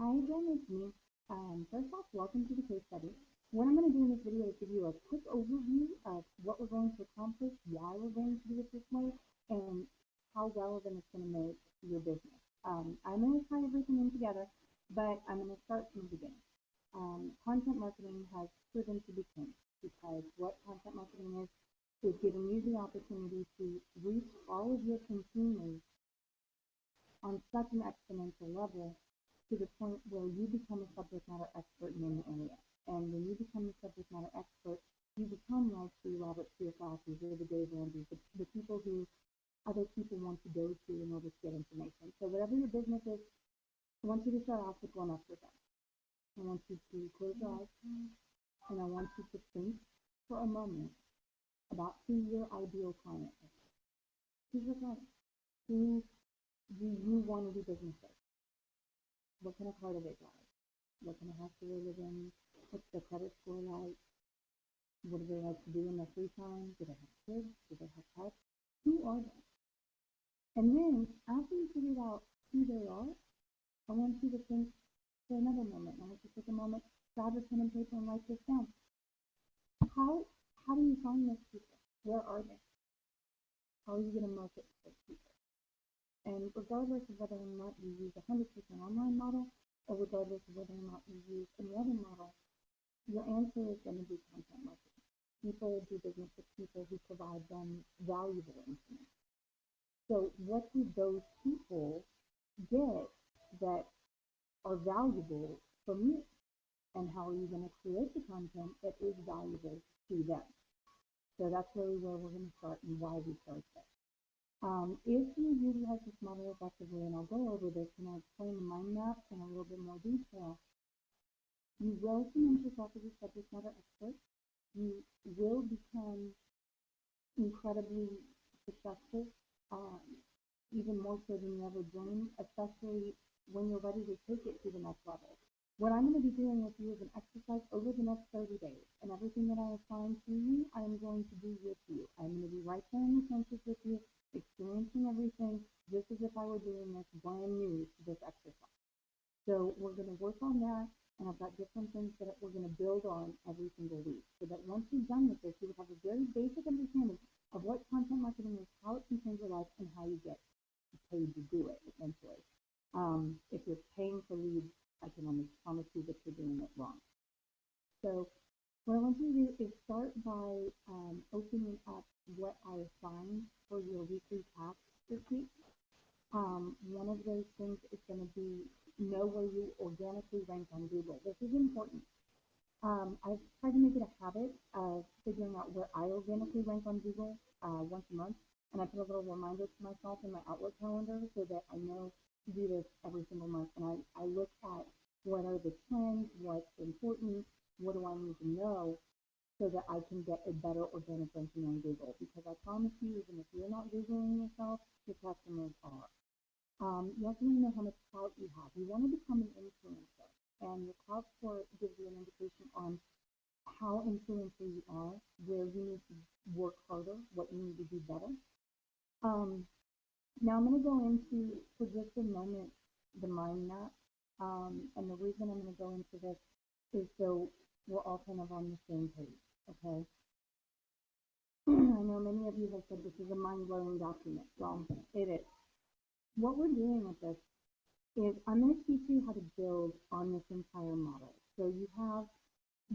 Hi again, it's me. First off, welcome to the case study. What I'm going to do in this video is give you a quick overview of what we're going to accomplish, why we're going to do it this way, and how relevant it's going to make your business. I'm going to tie everything in together, but I'm going to start from the beginning. Content marketing has proven to be king because what content marketing is giving you the opportunity to reach all of your consumers on such an exponential level to the point where you become a subject matter expert in any area. And when you become a subject matter expert, you become like the Robert Kiyosaki or the Dave Ramsey, the people who other people want to go to in order to get information. So whatever your business is, I want you to start off with one exercise. I want you to close your eyes and I want you to think for a moment about who your ideal client is. Who's your client? Who do you want to do business with? What kind of car do they drive? What kind of house do they live in? What's their credit score like? What do they like to do in their free time? Do they have kids? Do they have pets? Who are they? And then after you figure out who they are, I want you to think for another moment. I want you to take a moment, grab a pen and paper and write this down. How do you find those people? Where are they? How are you going to market to those people? And regardless of whether or not you use a 100% online model, or regardless of whether or not you use any other model, your answer is going to be content marketing. People do business with people who provide them valuable information. So what do those people get that are valuable from you? And how are you going to create the content that is valuable to them? So that's really where we're going to start and why we start there. If you utilize this model effectively, and I'll go over this and I'll explain the mind map in a little bit more detail, you will cement yourself as a subject matter expert. You will become incredibly successful, even more so than you ever dreamed, especially when you're ready to take it to the next level. What I'm going to be doing with you is an exercise over the next 30 days, and everything that I assign to you, I'm going to do with you. I'm going to be right there in the trenches with you, experiencing everything just as if I were doing this brand new to this exercise. So we're going to work on that, and I've got different things that we're going to build on every single week, so that once you're done with this, you will have a very basic understanding of what content marketing is, how it can change your life, and how you get paid to do it, essentially. If you're paying for leads, I can almost promise you that you're doing it wrong. So what I want you to do is start by opening up what I assign for your weekly tasks this week. One of those things is going to be know where you organically rank on Google. This is important. I've tried to make it a habit of figuring out where I organically rank on Google once a month, and I put a little reminder to myself in my Outlook calendar so that I know to do this every single month. And I look at what are the trends, what's important, what do I need to know so that I can get a better organic ranking on Google. Because I promise you, even if you're not Googling yourself, your customers are. You also want to know how much clout you have. You want to become an influencer, and your clout score gives you an indication on how influential you are, where you need to work harder, what you need to do better. Now I'm going to go into, for just a moment, the mind map. And the reason I'm going to go into this is so we're all kind of on the same page, okay? I know many of you have said this is a mind-blowing document. Well, it is. What we're doing with this is I'm going to teach you how to build on this entire model. So you have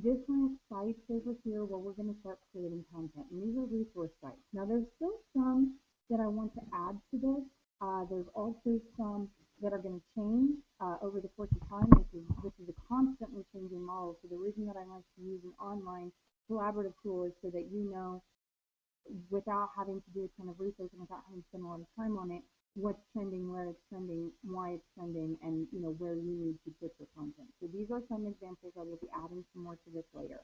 different sites over here where we're going to start creating content. And these are resource sites. Now, there's still some that I want to add to this. There's also some that are going to change over the course of time. This is a constantly changing model. So the reason that I like to use an online collaborative tool is so that you know, without having to do a ton of research and without having to spend a lot of time on it, what's trending, where it's trending, why it's trending, and where you need to put your content. So these are some examples. I will be adding some more to this later.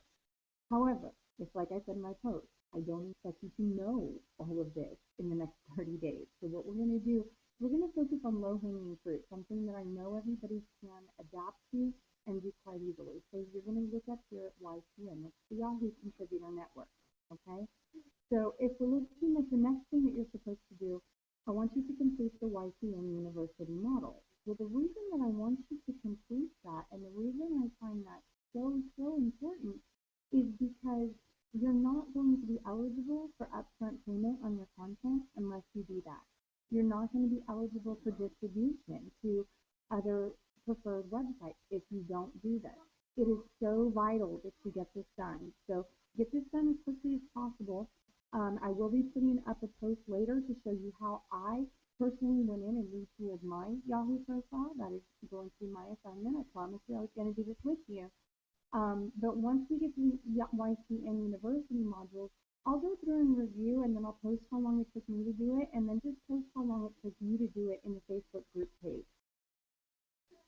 However, it's like I said in my post, I don't expect you to know all of this in the next 30 days. So what we're going to do, we're going to focus on low-hanging fruit, something that I know everybody can adapt to and do quite easily. So you're going to look up here at YCN. That's the Yahoo Contributor Network, okay? So if we're looking at the next thing that you're supposed to do, I want you to complete the YCN University model. So the reason that I want you to complete eligible for distribution to other preferred websites if you don't do this. It is so vital that you get this done. So get this done as quickly as possible. I will be putting up a post later to show you how I personally went in and retooled my Yahoo profile. That is going to be my assignment. I promised you I was going to do this with you. But once we get to the YCN University modules, I'll go through and review, and then I'll post how long it took me to do it, and then just post how long it took you to do it in the Facebook group page.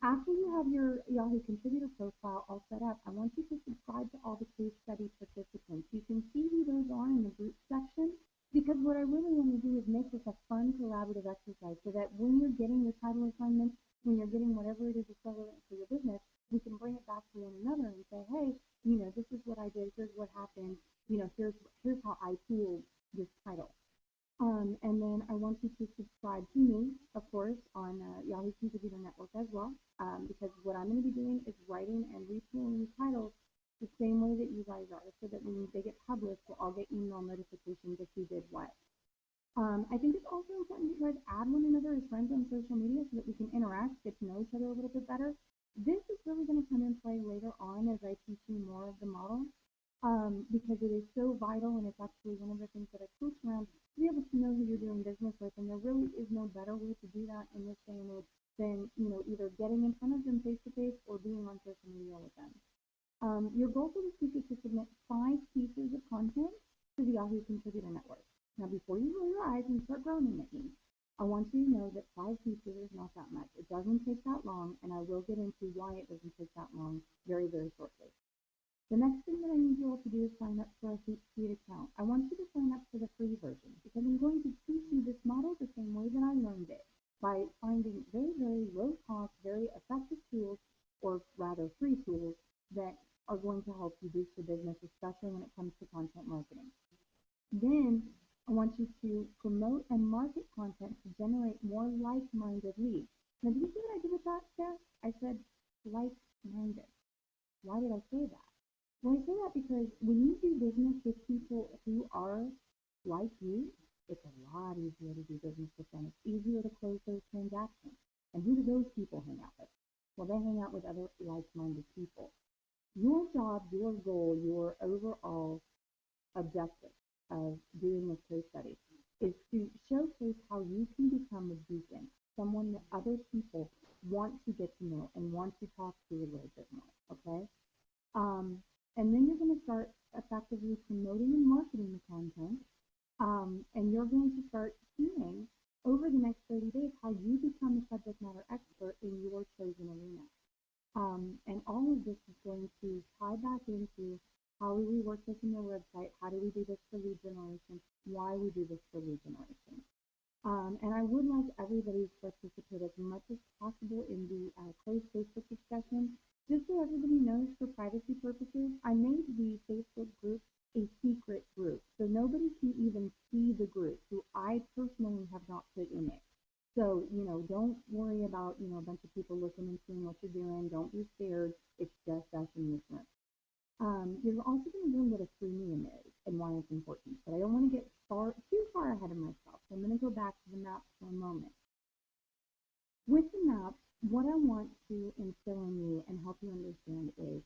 After you have your Yahoo contributor profile all set up, I want you to subscribe to all the case study participants. You can see who those are in the group section, because what I really want to do is make this a fun collaborative exercise so that when you're getting your title assignments, when you're getting whatever it is that's relevant for your business, we can bring it back to one another and say, hey, this is what I did, here's what happened, here's how I tooled this title. And then I want you to subscribe to me, of course, on Yahoo Contributor Network as well, because what I'm going to be doing is writing and retooling titles the same way that you guys are, so that when they get published, we'll all get email notifications if you did what. I think it's also important that you guys add one another as friends on social media so that we can interact, get to know each other a little bit better. This is really going to come in play later on as I teach you more of the model. Because it is so vital, and it's actually one of the things that I coach around, to be able to know who you're doing business with, and there really is no better way to do that in this day and age than, either getting in front of them face to face or being on social media with them. Your goal for this week is to submit 5 pieces of content to the Yahoo Contributor Network. Now, before you roll your eyes and start groaning at me, I want you to know that 5 pieces is not that much. It doesn't take that long, and I will get into why it doesn't take that long very, very shortly. The next thing that I need you all to do is sign up for a Hootsuite account. I want you to sign up for the free version, because I'm going to teach you this model the same way that I learned it, by finding very, very low cost, very effective tools, or rather free tools, that are going to help you boost your business, especially when it comes to content marketing. Then I want you to promote and market content to generate more like-minded leads. Now, do you see what I did with that, Steph? I said like-minded. Why did I say that? Well, I say that because when you do business with people who are like you, it's a lot easier to do business with them. It's easier to close those transactions. And who do those people hang out with? Well, they hang out with other like-minded people. Your job, your goal, your overall objective of doing this case study is to showcase how you can become a beacon, someone that other people want to get to know and want to talk to a little bit more, okay? And then you're going to start effectively promoting and marketing the content, and you're going to start seeing over the next 30 days how you become a subject matter expert in your chosen arena. And all of this is going to tie back into how do we work this in your website, how do we do this for lead generation, why we do this for lead generation. And I would like everybody to participate as much as possible in the closed Facebook discussion. Just so everybody knows, for privacy purposes, I made the Facebook group a secret group, so nobody can even see the group, who I personally have not put in it. So, don't worry about, a bunch of people looking and seeing what you're doing. Don't be scared. It's just us in this room. You're also going to learn what a freemium is and why it's important, but I don't want to get too far ahead of myself, so I'm going to go back to the maps for a moment. With the maps, what I want to instill in you and help you understand is,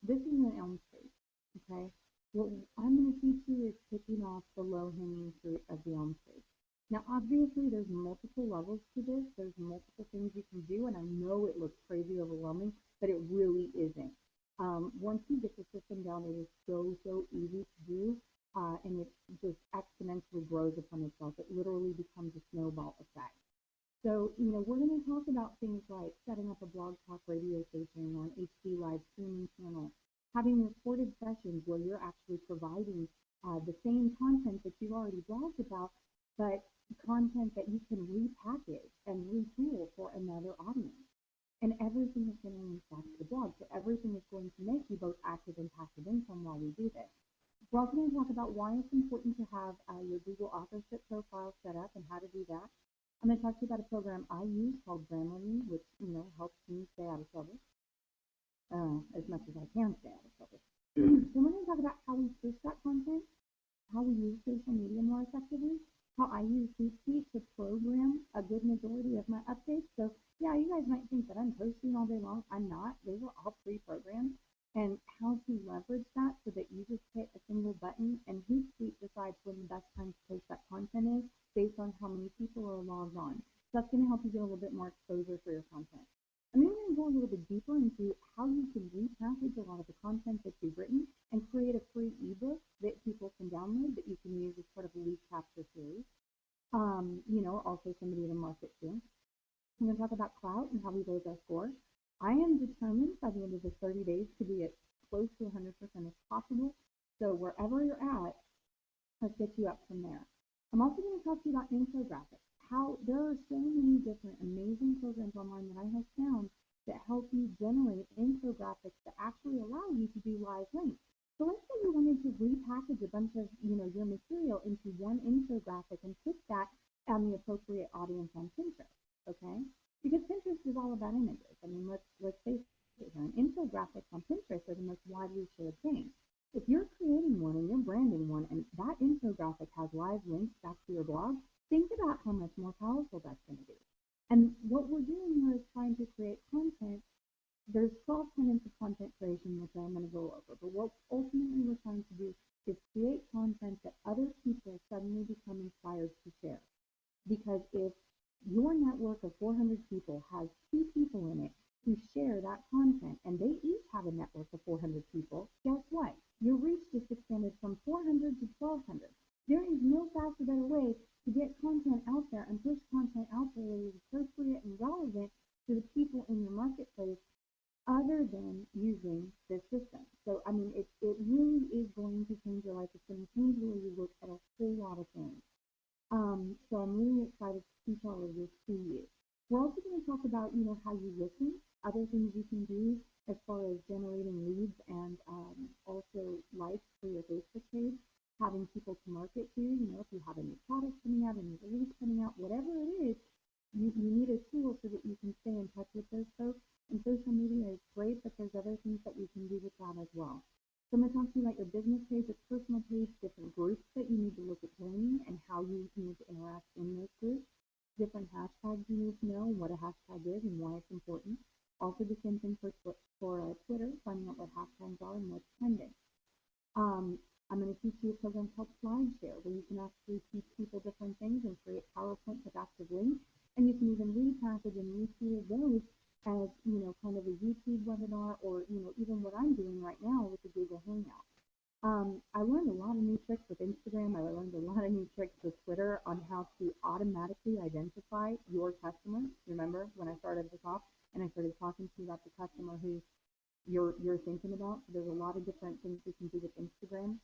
this is an elm tree, okay? What I'm going to teach you is picking off the low-hanging fruit of the elm tree. Now, obviously, there's multiple levels to this. There's multiple things you can do, and I know it looks crazy overwhelming, but it really isn't. Once you get the system down, it is so easy to do, and it just exponentially grows upon itself. It literally becomes a snowball effect. So, we're going to talk about things like setting up a blog talk radio station or an HD live streaming channel, having recorded sessions where you're actually providing the same content that you've already blogged about, but content that you can repackage and retool for another audience. And everything is going to link back to the blog. So everything is going to make you both active and passive income while we do this. We're also going to talk about why it's important to have your Google authorship profile set up and how to do that. I'm going to talk to you about a program I use called Zamarripa, which, helps me stay out of trouble as much as I can stay out of trouble. Then we're going to talk about how we push that content, how we use social media more effectively, how I use Hootsuite to program a good majority of my updates. So yeah, you guys might think that I'm posting all day long. I'm not. Those are all pre-programmed. And how to leverage that so that you just hit a single button and Hootsuite decides when the best time to post that content is based on how many people are logged on. So that's going to help you get a little bit more exposure for your content. I'm then going to go a little bit deeper into how you can repackage a lot of the content that you've written and create a free ebook that people can download that you can use as part of a lead capture series. Also somebody to market to. I'm going to talk about clout and how we raise our score. I am determined by the end of the 30 days to be as close to 100% as possible. So wherever you're at, let's get you up from there. I'm also going to talk to you about infographics. How there are so many different amazing programs online that I have found that help you generate infographics that actually allow you to do live links. So let's say you wanted to repackage a bunch of your material into one infographic and put that on the appropriate audience on Pinterest. Okay, because Pinterest is all about images. I mean, let's face it here. Infographics on Pinterest are the most widely shared thing. If you're creating one and you're branding one and that infographic has live links back to your blog, think about how much more powerful that's going to be. And what we're doing here is trying to create content. There's 12 tenets of content creation, which I'm going to go over. But what ultimately we're trying to do is create content that other people suddenly become inspired to share. Because if your network of 400 people has 2 people in it who share that content and they each have a network of 400 people, guess what? Your reach just expanded from 400 to 1200. There is no faster, better way to get content out there and push content out there that is appropriate and relevant to the people in your marketplace other than using this system. So, I mean, it really is going to change your life. It's going to change the way you look at a whole lot of things. So I'm really excited to teach all of this to you. We're also going to talk about, how you listen, other things you can do as far as generating leads and also likes for your Facebook page, having people to market to, if you have a new product coming out, a new release coming out, whatever it is, you need a tool so that you can stay in touch with those folks. And social media is great, but there's other things that we can do with that as well. So I'm going to talk to you about your business page, your personal page, different groups that you need to look at joining and how you need to interact in those groups, different hashtags you need to know and what a hashtag is and why it's important. Also the same thing for Twitter, finding out what hashtags are and what's trending. I'm going to teach you a program called SlideShare, where you can actually teach people different things and create PowerPoint with active links. And you can even repackage and retool those as, kind of a YouTube webinar or, even what I'm doing right now with the Google Hangout. I learned a lot of new tricks with Instagram. I learned a lot of new tricks with Twitter on how to automatically identify your customer. Remember when I started this off and I started talking to you about the customer who you're thinking about? So there's a lot of different things we can do with Instagram.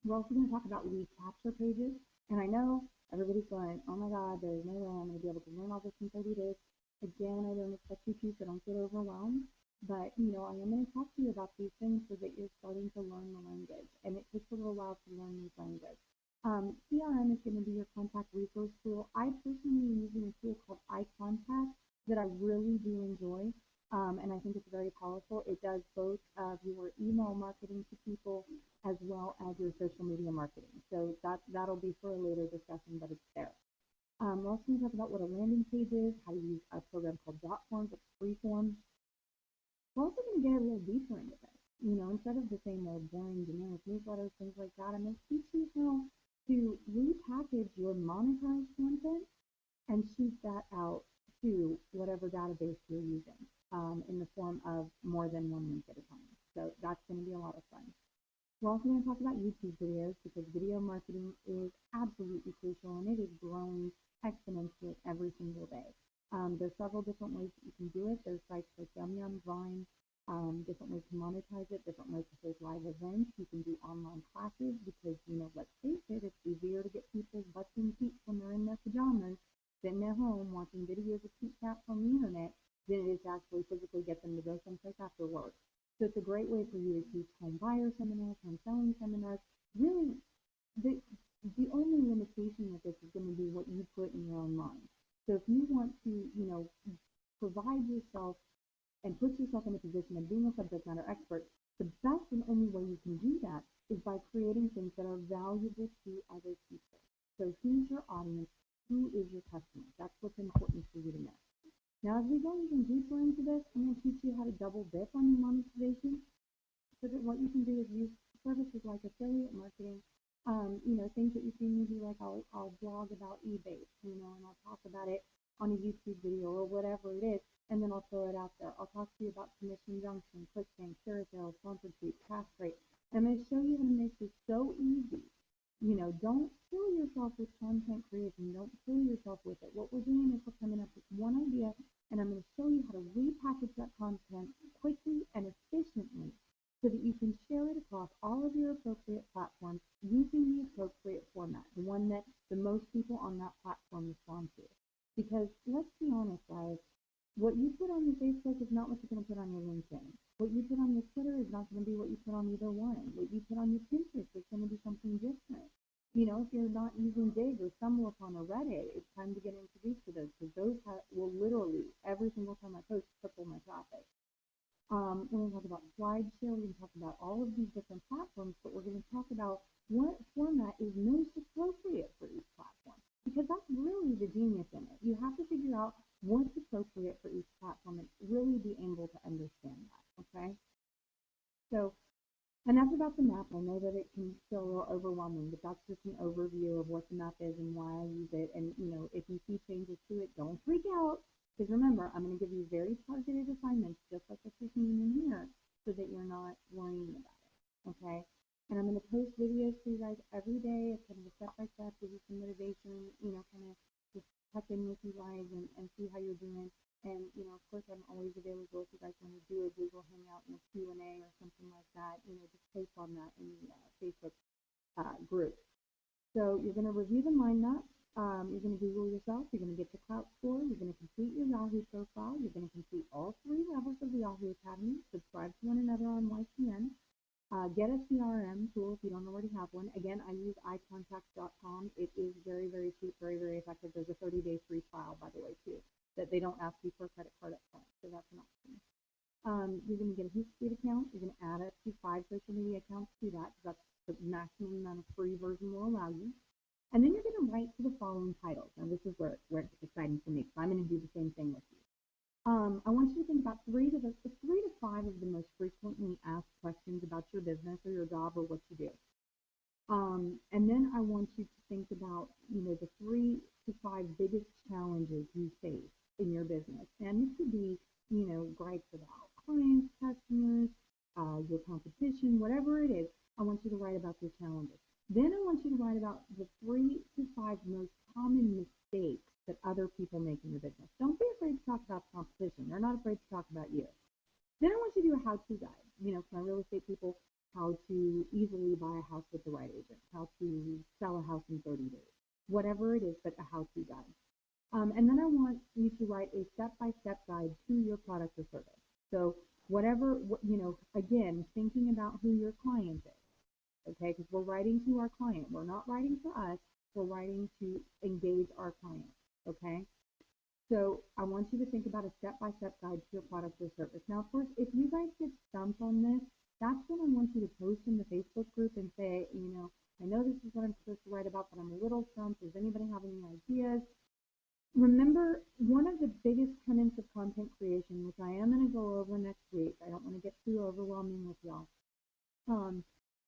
We're also going to talk about lead capture pages. And I know everybody's going, oh my God, there's no way I'm going to be able to learn all this in 30 days. Again, I don't expect you to, so don't get overwhelmed. But, I am going to talk to you about these things so that you're starting to learn the language. And it takes a little while to learn this language. CRM is going to be your contact resource tool. I personally am using a tool called iContact that I really do enjoy. And I think it's very powerful. It does both of your email marketing to people as well as your social media marketing. So that'll be for a later discussion, but it's there. We're also going to talk about what a landing page is, how to use a program called Jotform, it's freeform. We're also going to get a little deeper into this. Instead of the same old boring generic newsletters, things like that, I'm going to teach you how to repackage your monetized content and shoot that out to whatever database you're using in the form of more than one link at a time. So that's going to be a lot of fun. We're also going to talk about YouTube videos because video marketing is absolutely crucial and it is growing exponentially every single day. There's several different ways that you can do it. There's sites like Yum, Vine, different ways to monetize it, different ways to host live events. You can do online classes because, let's face it, it's easier to get people's butts in seats when they're in their pajamas, sitting at home watching videos of cute cats on the internet than it is to actually physically get them to go someplace after work. So it's a great way for you to teach home buyer seminars, home selling seminars. Really, the only limitation with this is going to be what you put in your own mind. So if you want to, provide yourself and put yourself in a position of being a subject matter expert, the best and only way you can do that is by creating things that are valuable to other people. So who's your audience? Who is your customer? That's what's important for you to know. Now, as we go even deeper into this, I'm going to teach you how to double dip on your monetization so that what you can do is use services like affiliate marketing, things that you see me do, like I'll blog about eBay, and I'll talk about it on a YouTube video or whatever it is, and then I'll throw it out there. I'll talk to you about commission junction, clickbank, carousel, sponsored tweets, pass rate. I'm going to show you how to make this so easy. Don't kill yourself with content creation. Don't kill yourself with it. What we're doing is we're coming up with one idea, and I'm going to show you how to repackage that content quickly and efficiently so that you can share it across all of your appropriate platforms using the appropriate format, the one that the most people on that platform respond to. Because let's be honest, guys, what you put on your Facebook is not what you're going to put on your LinkedIn. What you put on your Twitter is not going to be what you put on either one. What you put on your Pinterest is going to be something different. If you're not using Dig or StumbleUpon or Reddit, it's time to get introduced to those, because those will literally, every single time I post, triple my traffic. We're going to talk about SlideShare. We're going to talk about all of these different platforms, but we're going to talk about what format is most appropriate for each platform, because that's really the genius in it. You have to figure out what's appropriate for each platform and really be able to understand that, okay? So enough about the map. I know that it can feel a little overwhelming, but that's just an overview of what the map is and why I use it. And, if you see changes to it, don't freak out. Because remember, I'm going to give you very targeted assignments, just like what you're seeing in here, so that you're not worrying about it, okay? And I'm going to post videos for you guys every day. It's kind of a step-by-step, give you some motivation, kind of just check in with you guys and see how you're doing. And, of course, I'm always available if you guys want to do a Google Hangout and a Q&A or something like that. Just post on that in the Facebook group. So you're going to review the mind map. You're going to Google yourself. You're going to get your clout score. You're going to complete your Yahoo profile. You're going to complete all 3 levels of the Yahoo Academy. Subscribe to one another on YCN. Get a CRM tool if you don't already have one. Again, I use iContact.com. It is very, very cheap, very, very effective. There's a 30-day free trial, by the way, too, that they don't ask you for a credit card up front, so that's an option. You're going to get a Hootsuite account. You're going to add up to 5 social media accounts to that, because that's the maximum amount of free version will allow you. And then you're going to write to the following titles. Now, this is where it's exciting for me, because I'm going to do the same thing with you. I want you to think about 3 to 5 of the most frequently asked questions about your business or your job or what you do. And then I want you to think about, the 3 to 5 biggest challenges you face in your business. And it could be, gripes about clients, customers, your competition, whatever it is. I want you to write about your challenges. Then I want you to write about the 3 to 5 most common mistakes that other people make in your business. Don't be afraid to talk about the competition. They're not afraid to talk about you. Then I want you to do a how-to guide. For my real estate people, how to easily buy a house with the right agent, how to sell a house in 30 days, whatever it is, but a how-to guide. And then I want you to write a step-by-step guide to your product or service. So whatever, again, thinking about who your client is. Okay, because we're writing to our client. We're not writing for us. We're writing to engage our client. Okay, so I want you to think about a step-by-step guide to your product or service. Now, of course, if you guys get stumped on this, that's when I want you to post in the Facebook group and say, I know this is what I'm supposed to write about, but I'm a little stumped. Does anybody have any ideas? Remember, one of the biggest tenets of content creation, which I am going to go over next week, I don't want to get too overwhelming with y'all.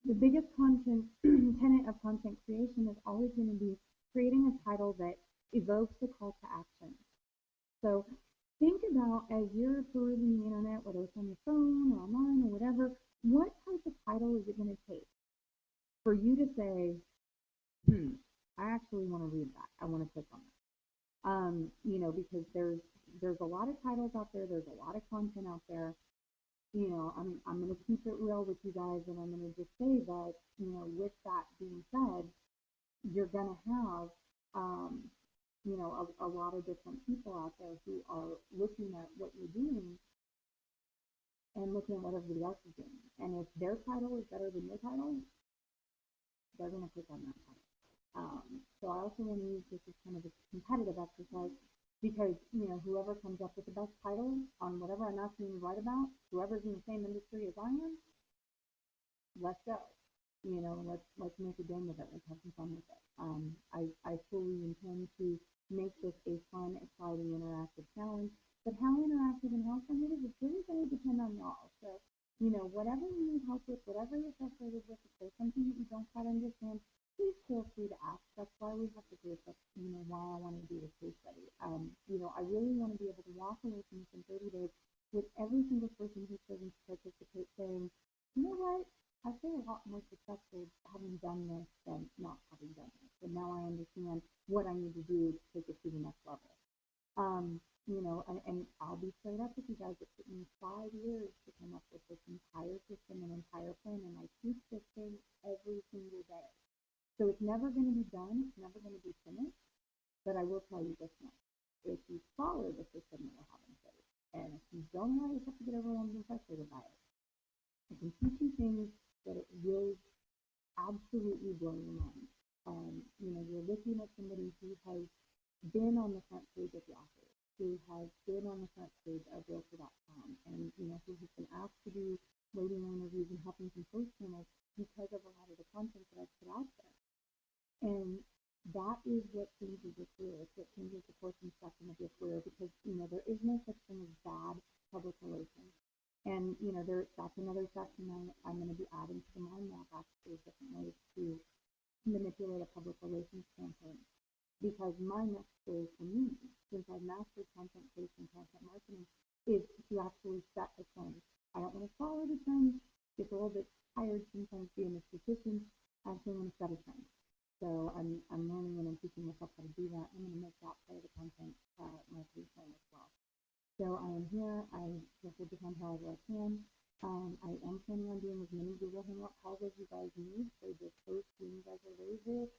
The biggest tenet of content creation is always going to be creating a title that evokes a call to action. So think about, as you're perusing the internet, whether it's on your phone or online or whatever, what type of title is it going to take for you to say, I actually want to read that. I want to click on it. Because there's a lot of titles out there. There's a lot of content out there. I'm going to keep it real with you guys, and I'm going to just say that, with that being said, you're going to have, a lot of different people out there who are looking at what you're doing and looking at what everybody else is doing. And if their title is better than your title, they're going to click on that title. So I also want to use this as kind of a competitive exercise, because, whoever comes up with the best title on whatever I'm asking you to write about, whoever's in the same industry as I am, let's go. let's make a game of it. Let's have some fun with it. I fully intend to make this a fun, exciting, interactive challenge. But how interactive and how fun it is really going to depend on y'all. So, whatever you need help with, whatever you're frustrated with, if there's something that you don't quite understand, please feel free to ask. That's why we have the group. That's, why I want to do this case study. I really want to be able to walk away from this in 30 days with every single person who's chosen to participate saying, you know what? I feel a lot more successful having done this than not having done this. And now I understand what I need to do to take it to the next level. And I'll be straight up with you guys. It took me 5 years to come up with this entire system and entire plan, and I teach this thing every single day. So it's never going to be done. It's never going to be finished. But I will tell you this much: if you follow the system that we're having today, and if you don't allow yourself to get overwhelmed and frustrated by it, I can teach you things that it will absolutely blow your mind. You're looking at somebody who has been on the front page of Yahoo, who has been on the front page of Realtor.com, and who has been asked to do radio interviews and helping some post channels because of a lot of the content that I've put out there. And that is what changes your career. It's what changes the course and spectrum of your career because, there is no such thing as bad public relations. And, that's another section I'm going to be adding to the mind map, actually, different ways to manipulate a public relations campaign. Because my next goal for me, since I've mastered content creation and content marketing, is to actually set a trend. I don't want to follow the trend, get a little bit tired sometimes being a statistician. I actually want to set a trend. So I'm learning and I'm teaching myself how to do that. I'm going to make that part of the content marketing plan as well. So I am here. I will hold the time however I can. I am planning on doing as many Google Hangout calls as you guys need. So just post when you guys are ready to.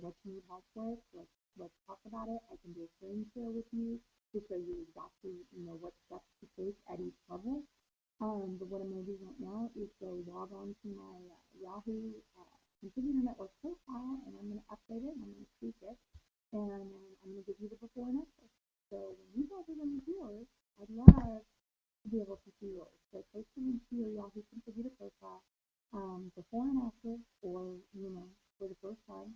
What you need help with. Let's talk about it. I can do a screen share with you to show you exactly, what steps to take at each level. But what I'm going to do right now is go log on to my Yahoo Contributor Network profile, and I'm going to update it, and I'm going to tweak it, and I'm going to give you the before and after. So when you guys are going to do yours, I'd love to be able to see yours. So take the link to your Yahoo Contributor profile, before and after, or, for the first time,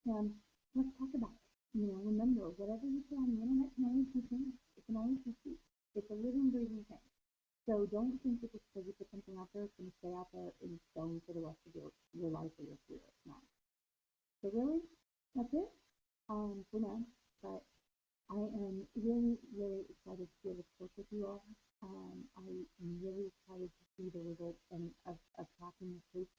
and let's talk about it. Remember, whatever you put on the internet can always be changed. It can always be tweaked. It's a living, breathing thing. So don't think that just because you put something out there, it's going to stay out there in stone for the rest of your life or your career. It's not. So really, that's it for now. But I am really, really excited to be able to work with you all. I am really excited to see the results of tracking the case